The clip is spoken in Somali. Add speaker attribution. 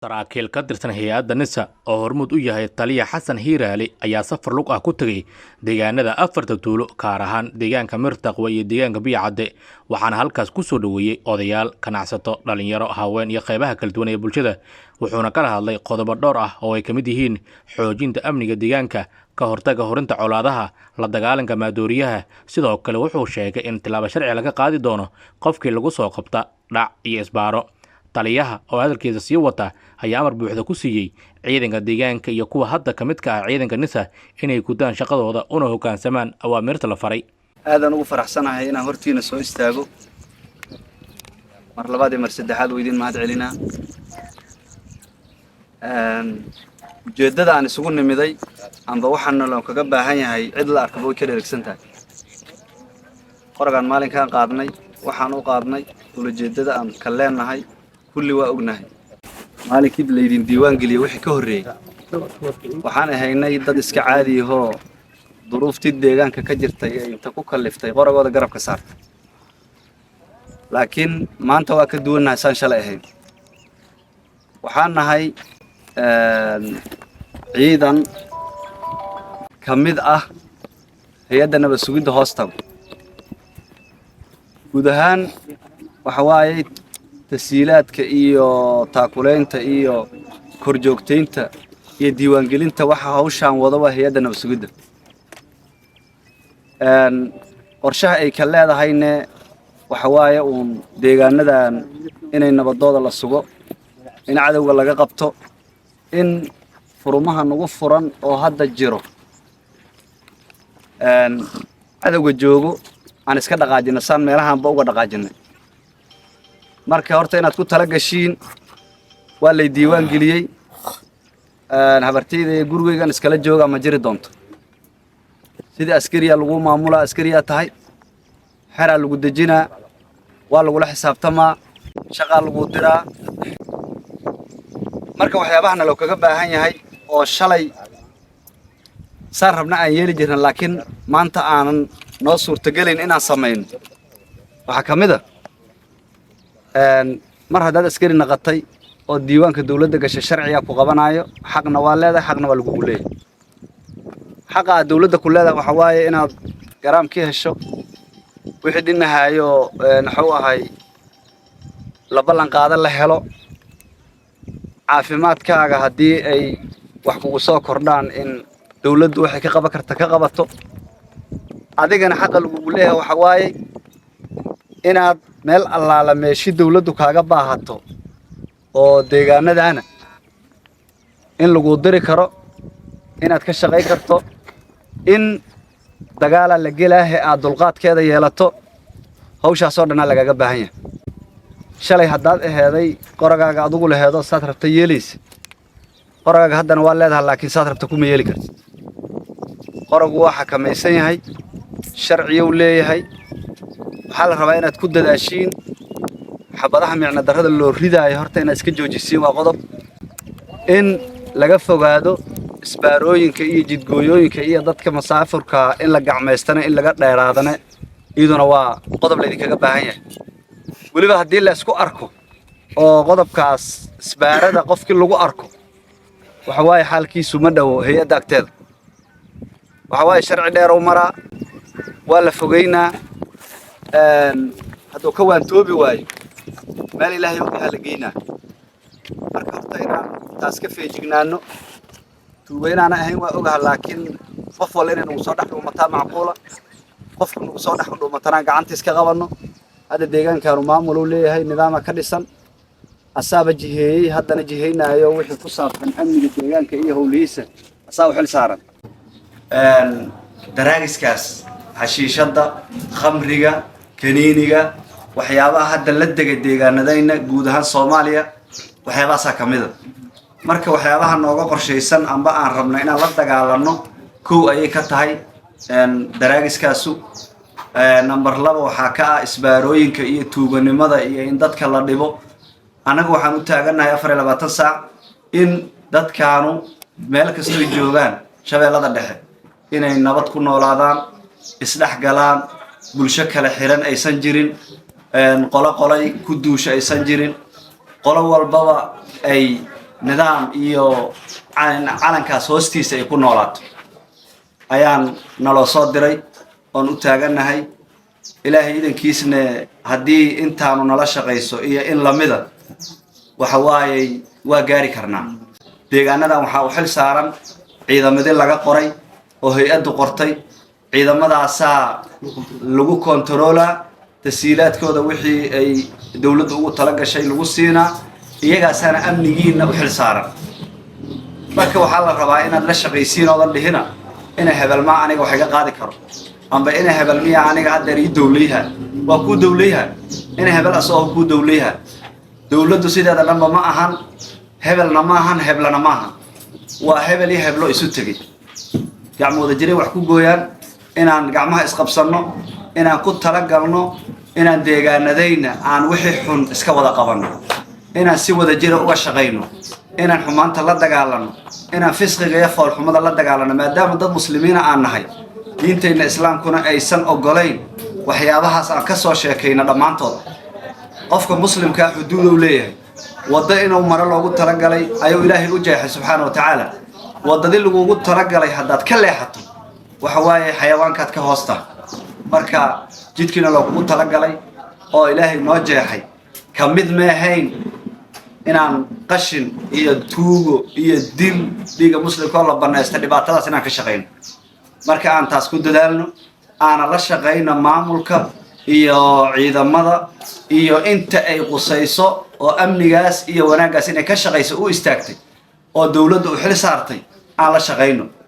Speaker 1: saraakiil ka tirsan hay'adda NISA oo hormuud u yahay taliya Xasan Hiiraale ayaa safar lug ah ku tagay deegaanada afarta tuulo gaar ahaan deegaanka Mirtaqwe iyo deegaanka Biyacadde waxaana halkaas ku soo dhaweeyay odayaal ganacsato dhalinyaro haween iyo qaybaha kala duwan ee bulshada wuxuuna kala hadlay qodobo dhowr ah oo ay kamid yihiin xoojinta amniga deegaanka ka hortagga horinta colaadaha la dagaalanka maadooriyaha sidoo kale wuxuu sheegay in tilaabo sharci laga qaadi doono qofkii lagu soo qabta dhac iyo isbaaro taliyaha oo hadalkiisa sii wata ayaa amar buuxda ku siiyay ciidanka deegaanka iyo kuwa hadda ka mid ka ah ciidanka NISA inay gudaan shaqadooda una hoggaansamaan awaamirta la faray
Speaker 2: aadan ugu faraxsanahay inaan hortiina soo istaago mar labaad iyo mar saddexaad weydin mahad celinaa ujeedada aan isugu nimiday amba waxaan loo kaga baahan yahay cid la arkabo way ka dheregsan tahay qoragan maalinkaan qaadnay waxaan u qaadnay ujeedada aan ka leenahay kulli waa ognahay maalinkii leedin diiwaan geliyo wixii ka horeeyay waxaan ahaynay dad iska caadi ah duruuftii deegaanka ka jirtay ee inta ku kaliftay qoragooda garabka saartay laakiin maanta waa ka duwanahay san shalay ahayn waxaan nahay ciidan kamid ah hay'adda nabad sugidda hoostaga guud ahaan waxa waaye tasiilaadka iyo taakuleynta iyo korjoogteynta iyo diiwaangelinta waxa hawshan wada waa hay'adda nabad sugidda qorshaha ay ka leedahayna waxa waaye deegaanadan inay nabadooda la sugo in cadawga laga qabto in furumaha nagu furan oo hadda jiro cadawga joogo aan iska dhaqaajino saan meelahaanba uga dhaqaajinay marka horta inaad ku tala gashiin waa lay diiwaan geliyey habartayda gurigeygan iskala jooga ma jiri doonto sidii askariya lagu maamulaa askariya tahay xeraa lagu dejinaa waa lagula xisaabtamaa shaqaa lagu diraa marka waxyaabahana loo kaga baahan yahay oo shalay saan rabna aan yeeli jirna laakiin maanta aanan noo suurtagelayn inaan samayno waxaa ka mid ah mar haddaad askari naqatay oo diiwaanka dawladda gashay sharciga ku qabanayo xaqna waa leedahay xaqna waa lagugu leeyahay xaqa aad dawladda ku leedahay waxa waaye inaad garaamkii hesho wixii dhinahayo wuxuu ahay la ballan qaada la helo caafimaadkaaga haddii ay wax kugu soo kordhaan in dawladdu waxay ka qaban karta ka qabato adigana xaqa lagugu leeyahay waxa waaye inaad meel allaala meeshi dawladdu kaaga baahato oo deegaanadana in lagu diri karo inaad ka shaqayn karto in dagaala la gelaahe aad dulqaadkeeda yeelato hawshaasoo dhanaa lagaga baahan yahay shalay haddaad aheeday qoragaaga adugu laheedo saad rabta yeelaysa qoragaaga haddana waa leedahay laakiin saad rabta kuma yeeli karta qoragu waa xakamaysan yahay sharciyuu leeyahay waxaa la rabaa inaad ku dadaashiin xabadaha micna darrada loo ridaayo horta inaad iska joojisiin waa qodob in laga fogaado isbaarooyinka iyo jidgooyooyinka iyo dadka masaafurka in la gacmaystana in laga dheeraadana iyaduna waa qodob laydinkaga baahan yahay weliba haddii la isku arko oo qodobkaas isbaarada qofkii lagu arko waxa waaye xaalkiisu ma dhowo hay'adda agteeda waxa waaye sharci dheer u maraa waa la fogeynaa hadduu ka waantoobi waayo meel ilaahay ogyaha la geynaa marka horta inaan taas ka feejignaano tuugaynaana ahayn waa ogaha laakiin qof walla inay nagu soo dhex dhuumataa macquula qofka nagu soo dhex dhuumatanaan gacanta iska qabanno hadda deegaankaanu maamuluu leeyahay nidaama ka dhisan asaaba jiheeyey haddana jiheynaayo wixii ku saabsan amniga deegaanka iyo howlihiisa asaa u xil saaran daraagiskaas xashiishadda khamriga kaniiniga waxyaabaha hadda la dega deegaanadayna guud ahaan Soomaaliya waxyaabaasaa ka mid ah marka waxyaabaha nooga qorshaysan amba aan rabno inaan la dagaalano kow ayay ka tahay daraagiskaasu number 2 waxaa ka ah isbaarooyinka iyo tuuganimada iyo in dadka la dhibo anagu waxaan u taaganahay 24 saac in dadkaanu meel kasta ay joogaan shabeellada dhexe inay nabad ku noolaadaan isdhex galaan bulsho kala xiran aysan jirin qolo qolay ku duusha aysan jirin qolo walbaba ay nidaam iyo calankaas hoostiisa ay ku noolaato ayaan naloo soo diray oon u taagannahay ilaahay idankiisna haddii intaanu nala shaqayso iyo in lamida waxa waaye waa gaari karnaa deegaanadan waxaa u xil saaran ciidamadii laga qoray oo hay-addu qortay ciidamadaasaa lagu kontaroolaa tasiilaadkooda wixii ay dowladdu ugu tala gashay lagu siinaa iyagaasaana amnigiina u xil saaran marka waxaa la rabaa inaad la shaqaysiin oodan dhihina ina hebelmaa aniga wax iga qaadi karo amba ina hebelmiya aniga haddeer ii dowlayha waa kuu dowlayha ina hebel asagoo kuu dowlayha dowladdu sideeda dhanba ma ahan hebelna ma ahan heblana ma ahan waa hebel iyo heblo isu tegey gacmooda jiray wax ku gooyaan inaan gacmaha isqabsanno inaan ku talagalno inaan deegaanadayna aan wixii xun iska wada qabanno inaan si wada jira uga shaqayno inaan xumaanta la dagaalano inaan fisqiga iyo foolxumada la dagaalano maadaama dad muslimiina aan nahay diintayna islaamkuna aysan ogolayn waxyaabahaas aan ka soo sheekayno dhammaantood qofka muslimkaa xuduudow leeyahay waddo inuu maro loogu talagalay ayuu ilaahay u jeexay subxaana wa tacaala waddadii lagugu talagalay haddaad ka leexato waxa waaye xayawaankaad ka hoosta marka jidkiina loogugu talagalay oo ilaahay noo jeexay ka mid maahayn inaan qashin iyo tuugo iyo dil dhiiga muslimkoo la banaysta dhibaatadaas inaan ka shaqayno marka aan taas ku dadaalno aana la shaqayno maamulka iyo ciidamada iyo inta ay qusayso oo amnigaas iyo wanaaggaas inay ka shaqayso u istaagtay oo dowladdu u xil saartay aan la shaqayno